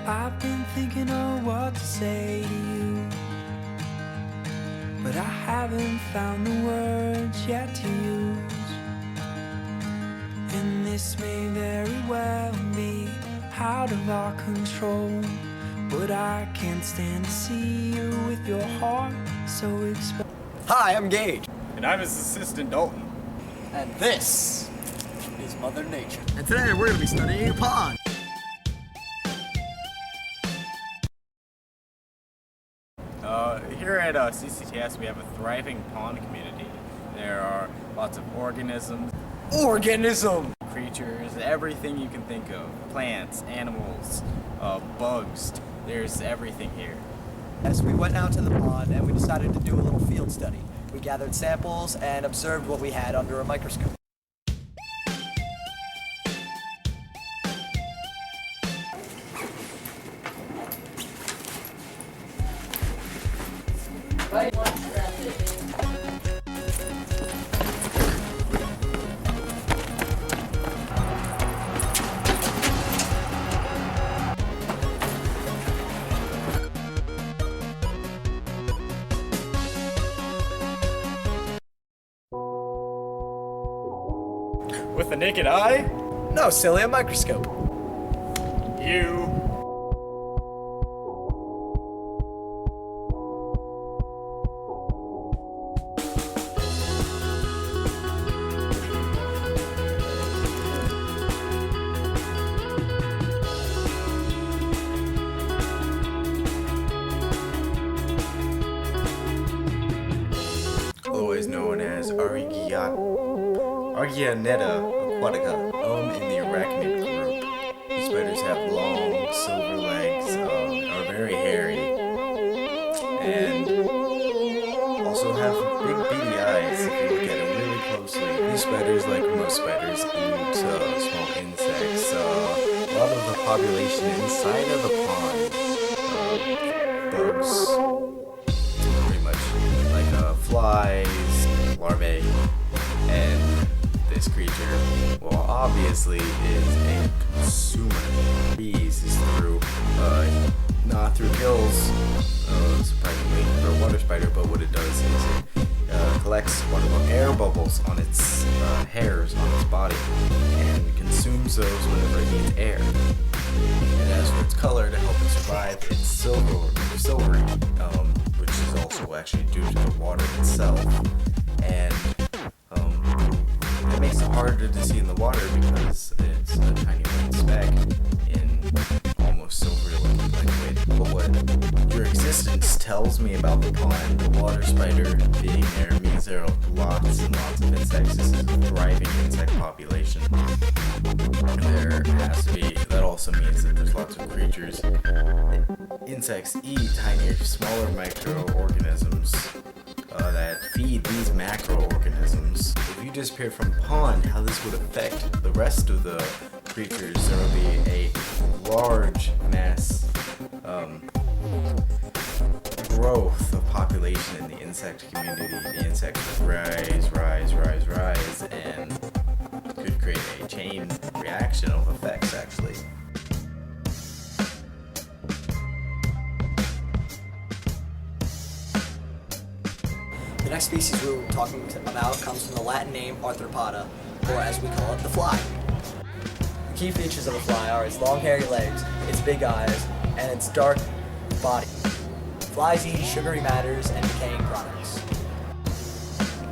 I've been thinking of what to say to you, but I haven't found the words yet to use. And this may very well be out of our control, but I can't stand to see you with your heart so exposed. Hi, I'm Gage. And I'm his assistant, Dalton. And this is Mother Nature. And today we're going to be studying a pond. Here at CCTS, we have a thriving pond community. There are lots of organisms, creatures, everything you can think of. Plants, animals, bugs. There's everything here. As we went out to the pond and we decided to do a little field study. We gathered samples and observed what we had under a microscope. With the naked eye? No, silly, a microscope. You. Otherwise known as Argionetta aquatica, in the arachnid group. These spiders have long silver legs, are very hairy, and also have big beady eyes if you look at it really closely. These spiders, like most spiders, eat small insects. A lot of the population inside of the pond, bugs, pretty much, like flies, larvae, and this creature, well, obviously is a consumer. Bees is through, not through gills, surprisingly, for a water spider, but what it does is it collects air bubbles on its hairs on its body and consumes those whenever it needs air. And as for its color, to help it survive, it's silvery, which is also actually due to the water itself. And it makes it harder to see in the water because it's a tiny white speck in almost silver-looking liquid. But what your existence tells me about the pond, the water spider being there, means there are lots and lots of insects. This is a thriving insect population. There has to be, that also means that there's lots of creatures. Insects eat tinier, smaller microorganisms that feed these macroorganisms. If you disappear from the pond, how this would affect the rest of the creatures, there will be a large mass growth of population in the insect community. The insects would rise, and could create a chain reaction of effects, actually. The next species we were talking about comes from the Latin name Arthropoda, or as we call it, the fly. The key features of a fly are its long hairy legs, its big eyes, and its dark body. Flies eat sugary matters and decaying products.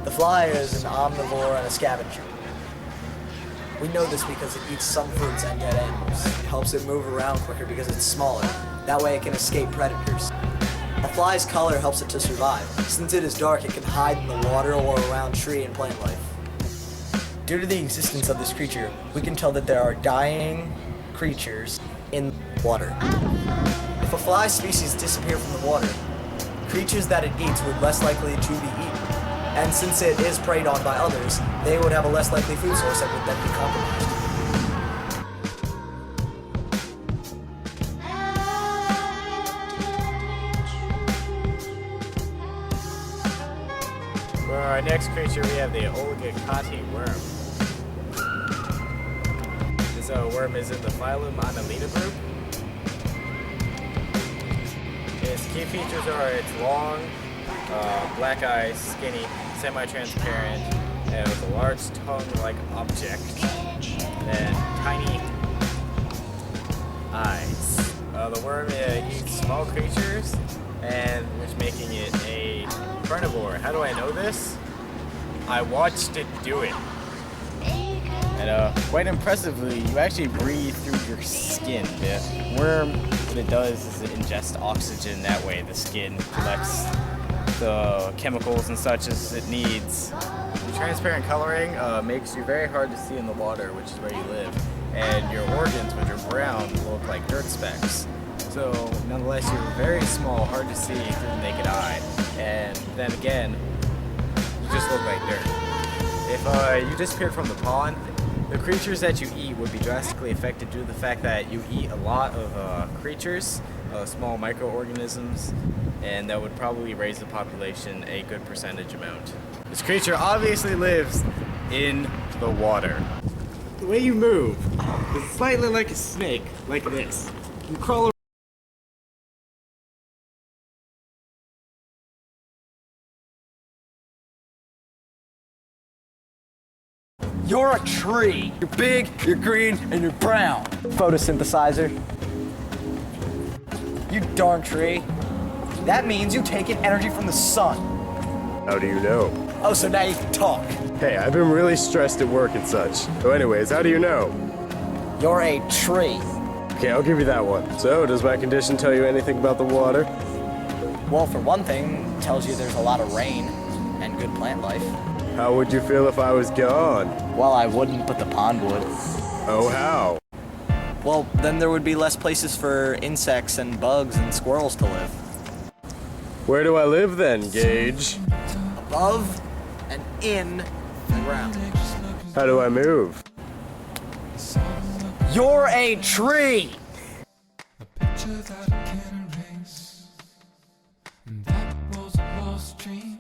The fly is an omnivore and a scavenger. We know this because it eats some fruits and dead animals. It helps it move around quicker because it's smaller. That way it can escape predators. A fly's color helps it to survive. Since it is dark, it can hide in the water or around tree and plant life. Due to the existence of this creature, we can tell that there are dying creatures in water. If a fly species disappeared from the water, creatures that it eats would less likely to be eaten. And since it is preyed on by others, they would have a less likely food source that would then be compromised. For our next creature, we have the Oligocati worm. This worm is in the phylum Annelida group. Its key features are its long, black eyes, skinny, semi-transparent, and with a large tongue-like object, and tiny eyes. The worm eats small creatures, and which making it a carnivore. How do I know this? I watched it do it. And quite impressively, you actually breathe through your skin. The worm, what it does is it ingests oxygen. That way the skin collects the chemicals and such as it needs. The transparent coloring makes you very hard to see in the water, which is where you live. And your organs, which are brown, look like dirt specks. So nonetheless, you're very small, hard to see through the naked eye. And then again, you just look like dirt. If you disappeared from the pond, the creatures that you eat would be drastically affected due to the fact that you eat a lot of creatures, small microorganisms, and that would probably raise the population a good percentage amount. This creature obviously lives in the water. The way you move is slightly like a snake, like this. You crawl around. You're a tree. You're big, you're green, and you're brown. Photosynthesizer. You darn tree. That means you take in energy from the sun. How do you know? Oh, so now you can talk. Hey, I've been really stressed at work and such. So anyways, how do you know? You're a tree. Okay, I'll give you that one. So, does my condition tell you anything about the water? Well, for one thing, it tells you there's a lot of rain and good plant life. How would you feel if I was gone? Well, I wouldn't, but the pond would. Oh, how? Well, then there would be less places for insects and bugs and squirrels to live. Where do I live then, Gage? Above and in the ground. How do I move? You're a tree! A picture that I can't erase, and that was a lost dream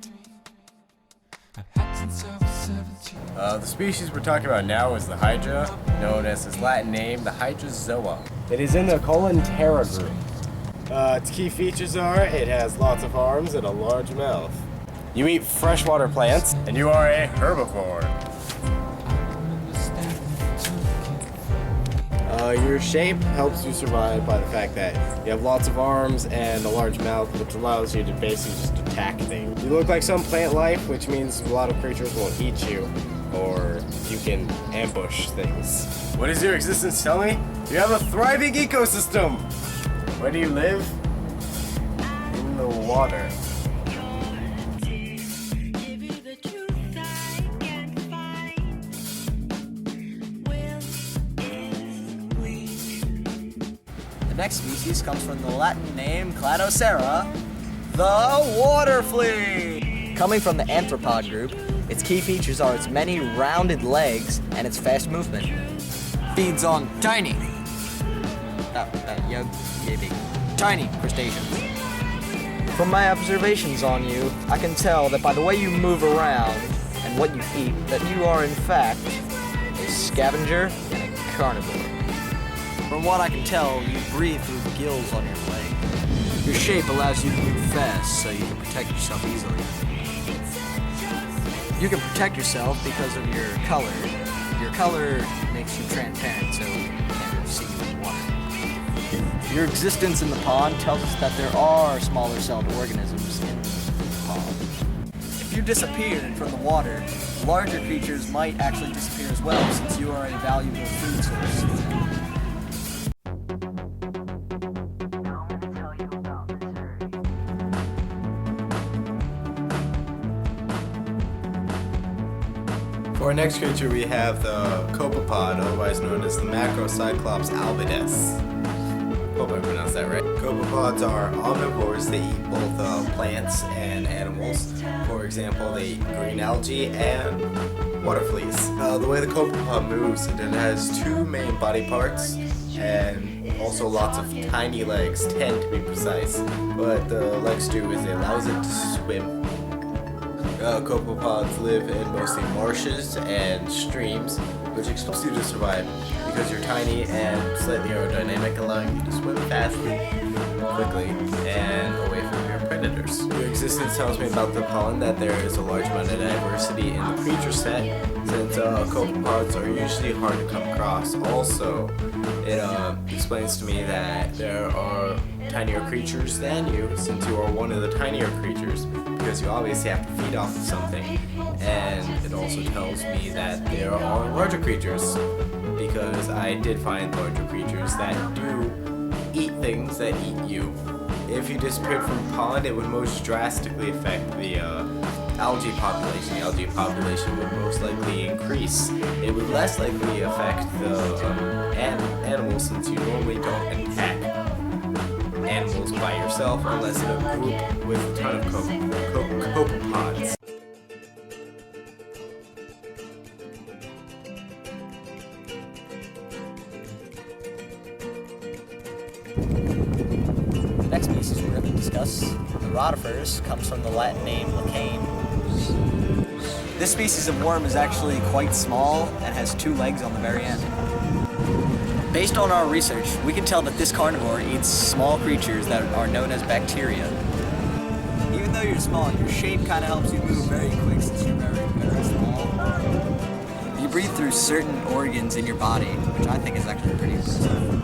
I've had since I was 17. The species we're talking about now is the Hydra, known as its Latin name, the Hydrozoa. It is in the Colenterra group. Its key features are it has lots of arms and a large mouth. You eat freshwater plants, and you are a herbivore. Your shape helps you survive by the fact that you have lots of arms and a large mouth, which allows you to basically just attack things. You look like some plant life, which means a lot of creatures will eat you, or you can ambush things. What does your existence tell me? You have a thriving ecosystem! Where do you live? In the water. The next species comes from the Latin name Cladocera, the water flea. Coming from the arthropod group, its key features are its many rounded legs and its fast movement. Feeds on tiny crustaceans. From my observations on you, I can tell that by the way you move around and what you eat, that you are in fact a scavenger and a carnivore. From what I can tell, you breathe through the gills on your leg. Your shape allows you to move fast so you can protect yourself easily. You can protect yourself because of your color. Your color makes you transparent so you can't really see you in water. Your existence in the pond tells us that there are smaller celled organisms in the pond. If you disappeared from the water, larger creatures might actually disappear as well since you are a valuable food source. For our next creature, we have the copepod, otherwise known as the Macrocyclops albides. Hope I pronounced that right. Copepods are omnivores. They eat both plants and animals. For example, they eat green algae and water fleas. The way the copepod moves, it has two main body parts and also lots of tiny legs, 10 to be precise. What the legs do is it allows it to swim. Copepods live in mostly marshes and streams, which helps you to survive because you're tiny and slightly aerodynamic, allowing you to swim fastly, quickly, and away creatures. Your existence tells me about the pond that there is a large amount of diversity in the creature set, since copepods are usually hard to come across. Also, it explains to me that there are tinier creatures than you, since you are one of the tinier creatures, because you obviously have to feed off of something. And it also tells me that there are larger creatures, because I did find larger creatures that do eat things that eat you. If you disappeared from a pond, it would most drastically affect the algae population. The algae population would most likely increase. It would less likely affect the animals, since you normally don't attack animals by yourself unless in a group with a ton of copepods. The next species we're going to discuss, the rotifers, comes from the Latin name licane. This species of worm is actually quite small and has 2 legs on the very end. Based on our research, we can tell that this carnivore eats small creatures that are known as bacteria. Even though you're small, your shape kind of helps you move very quick since you're very, very small. You breathe through certain organs in your body, which I think is actually pretty impressive.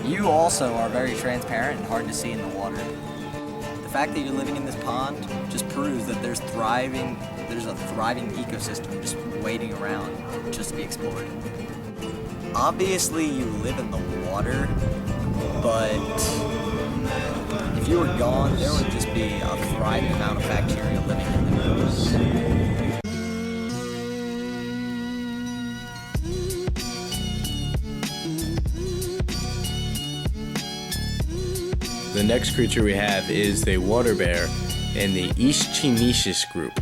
You also are very transparent and hard to see in the water. The fact that you're living in this pond just proves that there's a thriving ecosystem just waiting around just to be explored. Obviously you live in the water, but if you were gone, there would just be a thriving amount of bacteria living in there. The next creature we have is the water bear in the Ischimishis group.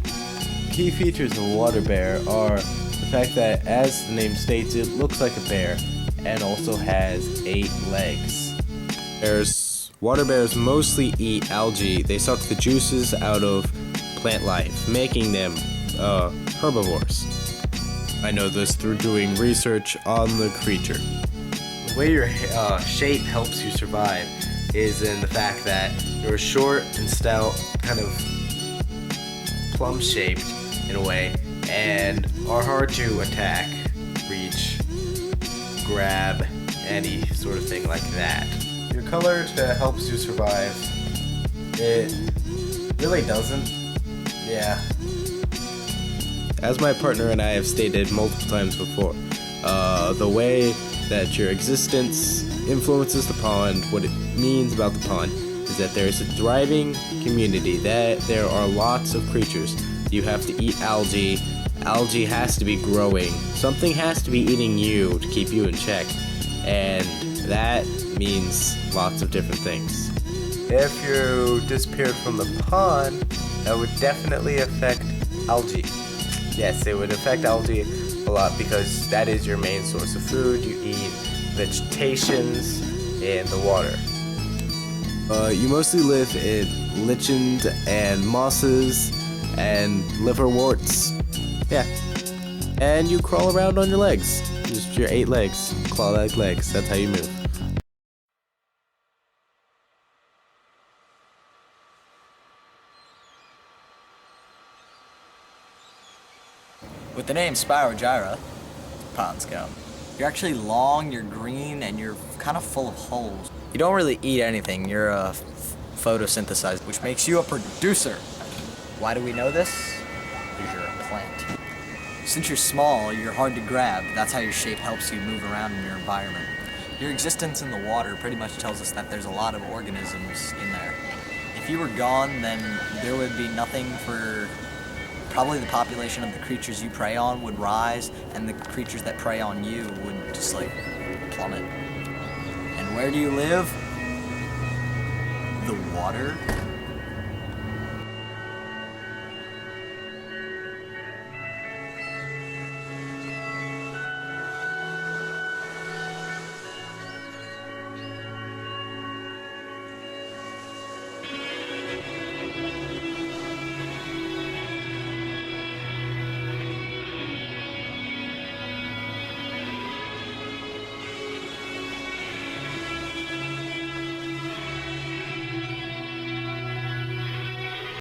Key features of a water bear are the fact that, as the name states, it looks like a bear and also has 8 legs. Water bears mostly eat algae. They suck the juices out of plant life, making them herbivores. I know this through doing research on the creature. The way your shape helps you survive is in the fact that you're short and stout, kind of plum-shaped in a way, and are hard to attack, reach, grab, any sort of thing like that. Your color helps you survive. It really doesn't. Yeah. As my partner and I have stated multiple times before, the way that your existence influences the pond, what it means about the pond, is that there is a thriving community, that there are lots of creatures. You have to eat algae. Algae has to be growing. Something has to be eating you to keep you in check. And that means lots of different things. If you disappeared from the pond, that would definitely affect algae. Yes, it would affect algae a lot because that is your main source of food. You eat vegetations in the water. You mostly live in lichens and mosses and liverworts. Yeah. And you crawl around on your legs. Just your 8 legs. Claw-like legs. That's how you move. With the name Spirogyra, pond scout, you're actually long, you're green, and you're kind of full of holes. You don't really eat anything. You're a photosynthesizer, which makes you a producer. Why do we know this? Because you're a plant. Since you're small, you're hard to grab. That's how your shape helps you move around in your environment. Your existence in the water pretty much tells us that there's a lot of organisms in there. If you were gone, then there would be nothing for... Probably the population of the creatures you prey on would rise, and the creatures that prey on you would just, like, plummet. And where do you live? The water.